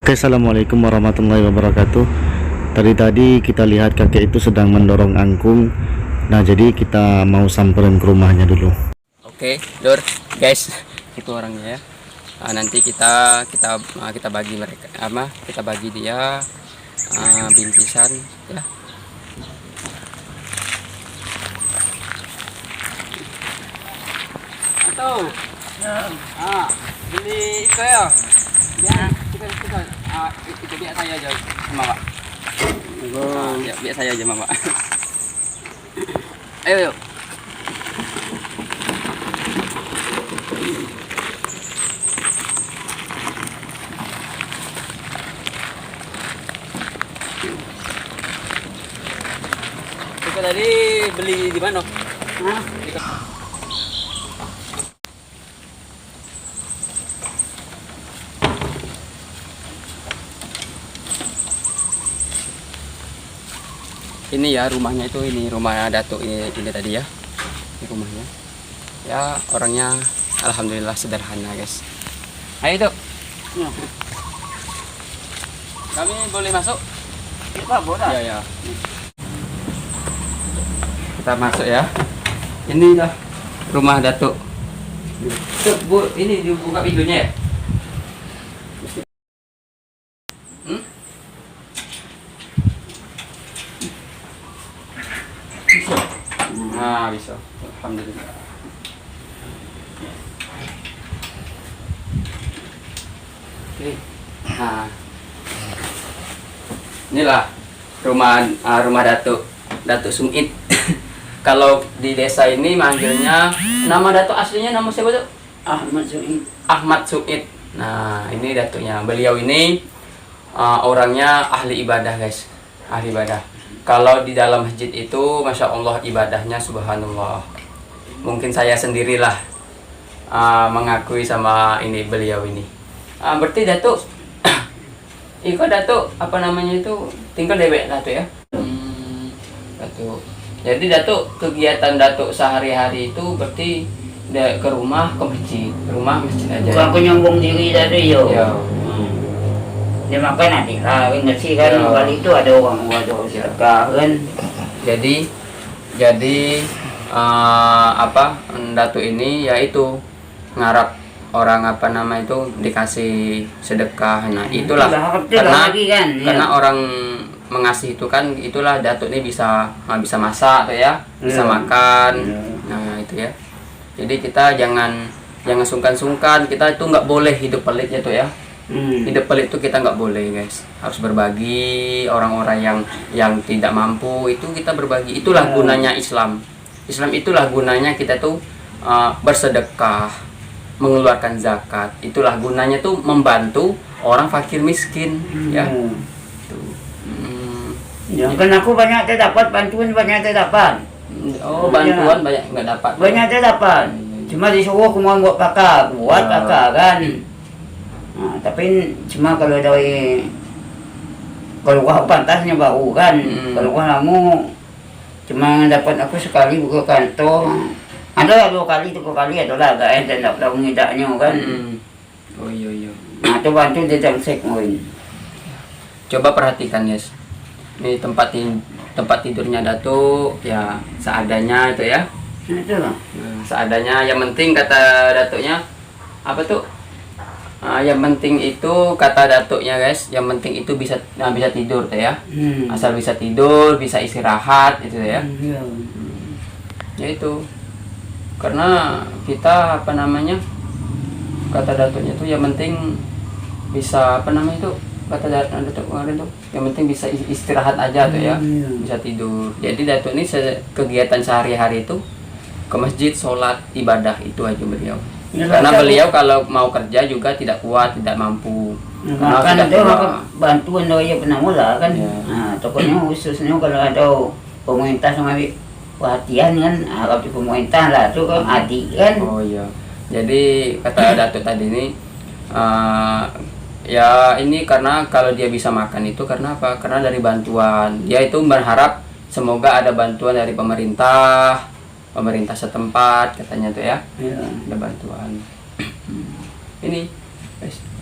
Oke, assalamualaikum warahmatullahi wabarakatuh. Tadi kita lihat kakek itu sedang mendorong angkung. Nah, jadi kita mau samperin ke rumahnya dulu. Oke, Dor, guys, itu orangnya ya. Nanti kita bagi mereka, kita bagi dia bingkisan ya. Atau, beli itu ya. Ya, kita. Itu biar saya aja sama Pak. Ya, biar saya aja sama Pak. Ayo. Kita tadi beli di mana? Ini ya rumahnya itu, ini rumah Datuk ini tadi ya. Ini rumahnya. Ya, orangnya alhamdulillah sederhana, guys. Ayo, Dok. Ya. Kami boleh masuk? Kita boleh. Ya. Kita masuk ya. Inilah rumah Datuk. Bu, ini dibuka pintunya ya? Nah, bisa. Alhamdulillah. Oke. Nah. Inilah rumah Datuk Sumit. Kalau di desa ini manggilnya, nama Datuk aslinya nama siapa tuh? Ahmad Sumit. Ahmad Sumit. Nah, ini datuknya. Beliau ini orangnya ahli ibadah, guys. Ahli ibadah. Kalau di dalam masjid itu, masya Allah ibadahnya subhanallah. Mungkin saya sendirilah mengakui sama ini beliau ini. Berarti Datuk, Datuk apa namanya itu tinggal dewek Datuk ya? Datuk. Jadi Datuk kegiatan Datuk sehari-hari itu berarti ke rumah ke masjid aja. Bukan aku nyombong diri tadi yo. Ya. Dia makan nanti lah, ngerti kan? Ya. Kali itu ada orang sedekah kan. Jadi Datuk ini yaitu ngarap orang itu dikasih sedekah. Nah, itulah karena orang mengasihi itu kan, itulah Datuk ini bisa masak tuh ya, bisa makan. Nah, itu ya. Jadi kita jangan sungkan-sungkan, kita itu nggak boleh hidup pelit ya tuh ya. Hidup pelit itu kita nggak boleh, guys. Harus berbagi, orang-orang yang tidak mampu itu kita berbagi. Itulah gunanya Islam. Itulah gunanya kita tuh bersedekah, mengeluarkan zakat. Itulah gunanya tuh membantu orang fakir miskin ya. Ya kan aku banyak terdapat bantuan, banyak terdapat. Oh, bantuan banyak nggak dapat. Banyak terdapat. Cuma disuruh aku mau buat pakar kan. Nah, tapi cuma kalau dari gua pantasnya bau kan. Kalau gua lamu cuma dapat aku sekali buka kantong. Ada 2 kali, 3 kali adalah agak enten tak mengidaknya kan. Oh iya. Nah, tu bantu dia jamsek moin. Coba perhatikan, guys. Ini tempat tidurnya Datuk ya seadanya itu ya. Itulah. Seadanya, yang penting kata Datuknya apa tuh? Yang penting itu kata Datuknya, guys, yang penting itu bisa tidur tuh ya. Asal bisa tidur, bisa istirahat itu ya. Ya itu. Karena kita kata Datuknya itu yang penting bisa kata Datuk kemarin tuh yang penting bisa istirahat aja tuh ya. Bisa tidur. Jadi Datuk ini kegiatan sehari-hari itu ke masjid, sholat, ibadah, itu aja beliau. Karena beliau kalau mau kerja juga tidak kuat, tidak mampu. Karena ada bantuan dari pernah mula kan. Nah, tokonya khususnya kalau ada pemerintah sama perhatian kan, kalau di pemerintah lah itu kan adik kan. Oh iya. Jadi kata Datuk tadi ini ya ini karena kalau dia bisa makan itu karena apa? Karena dari bantuan. Dia itu berharap semoga ada bantuan dari pemerintah setempat katanya tuh ya. Ada bantuan. Ini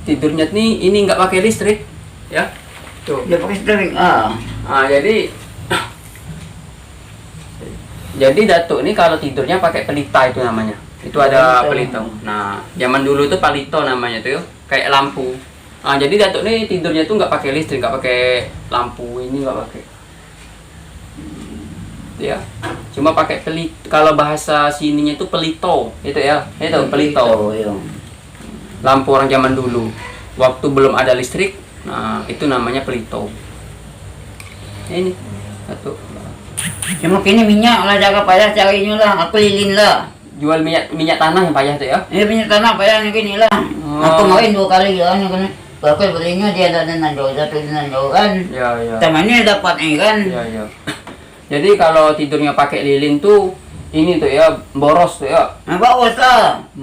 tidurnya nih ini nggak pakai listrik. ya. Tuh. Dia pakai steering. Jadi Datuk ini kalau tidurnya pakai pelita itu namanya. Itu ada pelita. Nah, zaman dulu tuh palito namanya tuh, kayak lampu. Jadi Datuk ini tidurnya tuh nggak pakai listrik, nggak pakai lampu ini, nggak pakai. Ya, cuma pakai pelit. Kalau bahasa sininya itu pelito, itu ya, itu pelito. Iya. Lampu orang zaman dulu, waktu belum ada listrik, nah itu namanya pelito. Ini satu. Cuma kini minyak lah jaga payah carinya lah, aku lilin lah. Jual minyak tanah yang payah tuh ya? Minyak tanah payah ni lah. Aku main 2 kali lah ni kan. Kalau belinya dia ada nanjau, satu nanjau kan. Ya. Temannya dapat ni kan. Ya. Jadi kalau tidurnya pakai lilin tuh ini tuh ya boros tuh ya. Bawas lah. 4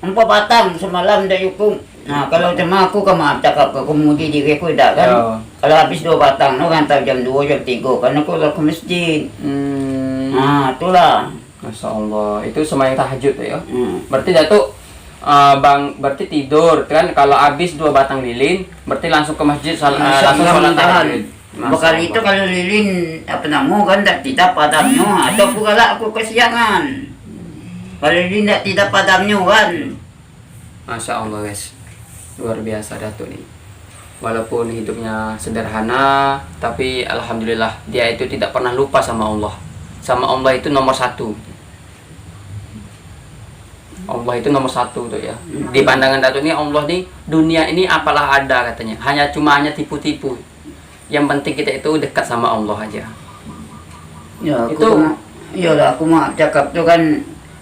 Mm-mm. batang semalam dah cukup. Nah, kalau cuma aku maaf cakap ke kemudi diri aku dah kan. Ya. Kalau habis 2 batang, no kan jam 2, jam 3 kan aku ke masjid. Itulah. Masya Allah, itu semuanya tahajud tuh ya. Hmm. Berarti tidur kan kalau habis 2 batang lilin, berarti langsung ke masjid langsung sholat tahajud. Bakal itu kalau lilin apa namo kan tidak padamnya atau aku galak aku kesiangan. Kalau lilin tidak padamnya kan. Masya Allah guys, luar biasa Datuk nih. Walaupun hidupnya sederhana, tapi alhamdulillah dia itu tidak pernah lupa sama Allah. Sama Allah itu nomor 1. Allah itu nomor 1 tuh ya. Di pandangan Datuk ini Allah nih, dunia ini apalah ada katanya. Hanya tipu-tipu. Yang penting kita itu dekat sama Allah aja. Ya, Itu- aku mah cakap tuh kan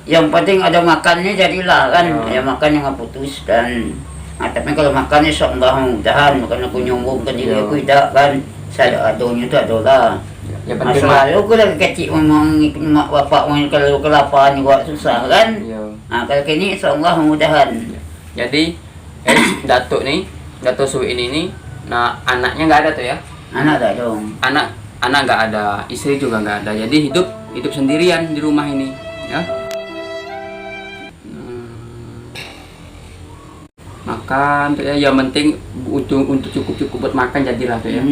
yang penting ada makannya jadilah kan. Ya makan yang putus dan tapi kalau makannya sok mudah-mudahan makan aku nyombong ke diri aku tidak kan. Saya adanya itu adalah Ya penting masalah aku lagi kecil ngomong mak bapak kalau kelaparan juga susah kan. Ya. Kalau kini insyaallah mudahan. Jadi Datuk Su ini nih, nah anaknya nggak ada tuh ya. Anak dah dong. Anak nggak ada, istri juga nggak ada. Jadi hidup sendirian di rumah ini, ya. Makan tuh ya, yang penting untuk cukup buat makan jadilah tuh ya.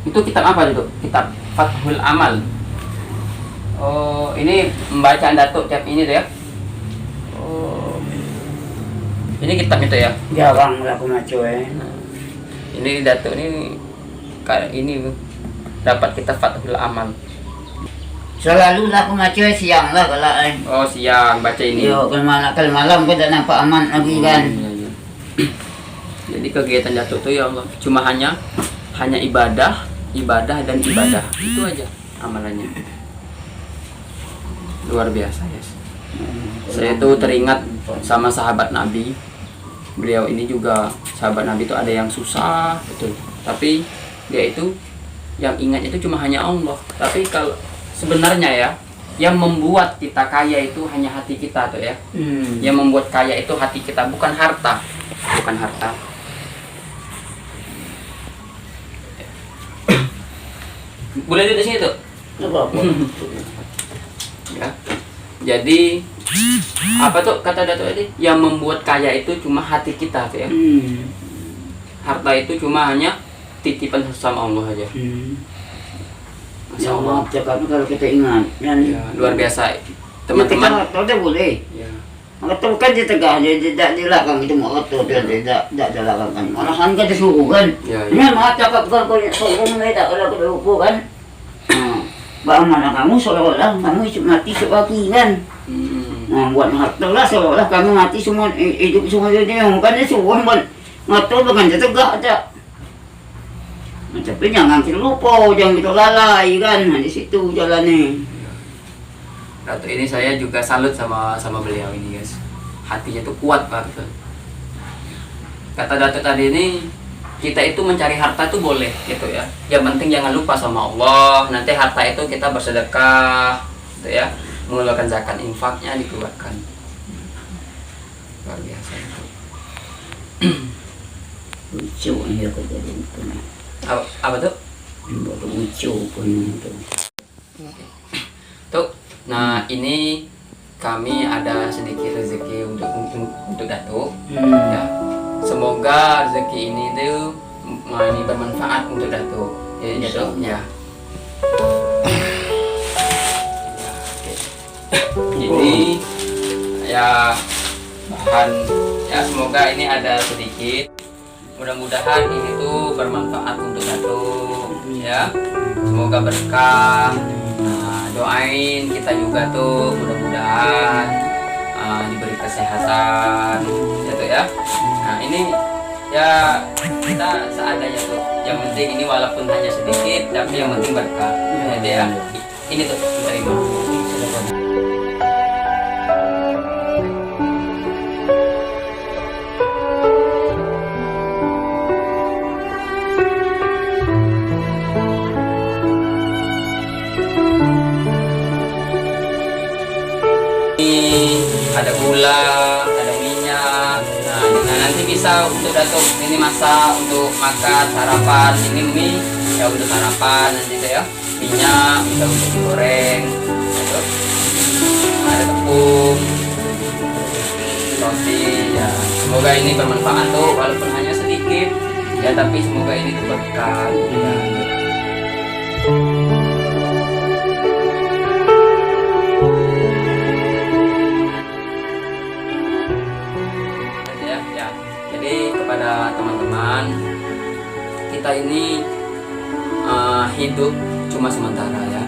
Itu kitab apa itu? Kitab Fathul Amal. Oh, ini pembacaan Datuk tiap ini tuh ya. Oh, ini kitab itu ya. Jarang lah aku macu Ini Datuk ini kayak ini dapat kitab Fathul Amal. Selalu lah aku macu siang lah kalau Oh, siang baca ini. Yo, kalau malam aku tak nampak aman lagi kan. Iya. Jadi kegiatan Datuk tuh ya Allah cuma hanya ibadah dan ibadah. Itu aja amalannya. Luar biasa, guys. Saya tuh teringat sama sahabat Nabi. Beliau ini juga sahabat Nabi itu ada yang susah, betul. Tapi dia itu yang ingat itu cuma hanya Allah. Tapi kalau sebenarnya ya, yang membuat kita kaya itu hanya hati kita tuh ya. Yang membuat kaya itu hati kita, bukan harta. Boleh duduk sini tuh. Ya. Jadi apa tuh kata Datuk tadi? Yang membuat kaya itu cuma hati kita tuh ya. Harta itu cuma hanya titipan sama Allah aja. Masya Allah. Cakapnya kalau kita ingat kan. Ya, luar biasa teman-teman. Kita tahu boleh. Ya. Maka kan dia tegak, dia tidak dilakang itu mau atur dia tidak dilakang kan. Malahan kan disuruh kan. Ya. Ini maaf cakap kalau soalnya mereka kalau kita lupa kan. Bang mana kamu seolah-olah kamu mati sebagi kan. Buat ngatur lah seolah kamu mati semua hidup semua dunia bukan dia suruh buat ngatur bukan dia tegak aja. Tapi jangan kita lupa, jangan kita lalai kan. Di situ jalannya. Datuk ini saya juga salut sama beliau ini guys. Hatinya tuh kuat banget. Kata Datuk tadi ini kita itu mencari harta tuh boleh gitu ya. Yang penting jangan lupa sama Allah. Nanti harta itu kita bersedekah gitu ya. Mengeluarkan zakat infaknya dikeluarkan. Luar biasa itu. Lucu ya kejadian itu. Apa tuh? Lucu pun itu. Tuh. Nah, ini kami ada sedikit rezeki untuk Datuk. Ya. semoga rezeki ini tuh ini bermanfaat untuk Datuk. Ya, Datuk. Ya. Ini ya bahan ya, semoga ini ada sedikit. Mudah-mudahan ini tuh bermanfaat untuk Datuk ya. Semoga berkah. Nah, doain kita juga tuh mudah-mudahan diberi kesehatan gitu ya. Nah, ini ya kita seadanya tuh. Yang penting ini walaupun hanya sedikit tapi yang penting berkah. Ya. Ini tuh terima. Ada gula, ada minyak. Nah, nanti bisa untuk Datuk ini masak untuk makan sarapan. Ini mie ya untuk sarapan nanti itu ya. Minyak bisa untuk digoreng. Gitu. Ada tepung, roti. Ya, semoga ini bermanfaat tuh walaupun hanya sedikit. Ya, tapi semoga ini tuh berkah. Ya. Jadi kepada teman-teman, kita ini hidup cuma sementara ya.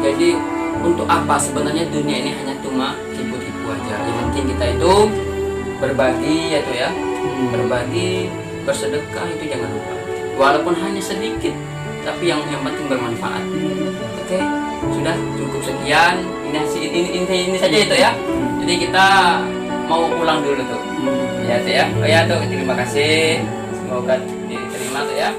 Jadi untuk apa sebenarnya dunia ini hanya cuma tipu-tipu aja. Yang penting kita itu berbagi ya tuh ya. Berbagi, bersedekah itu jangan lupa. Walaupun hanya sedikit, tapi yang penting bermanfaat. Oke, sudah cukup sekian. Ini saja itu ya. Jadi kita mau pulang dulu tuh. Ya tuh ya. Oh ya tuh, terima kasih. Semoga diterima tuh ya.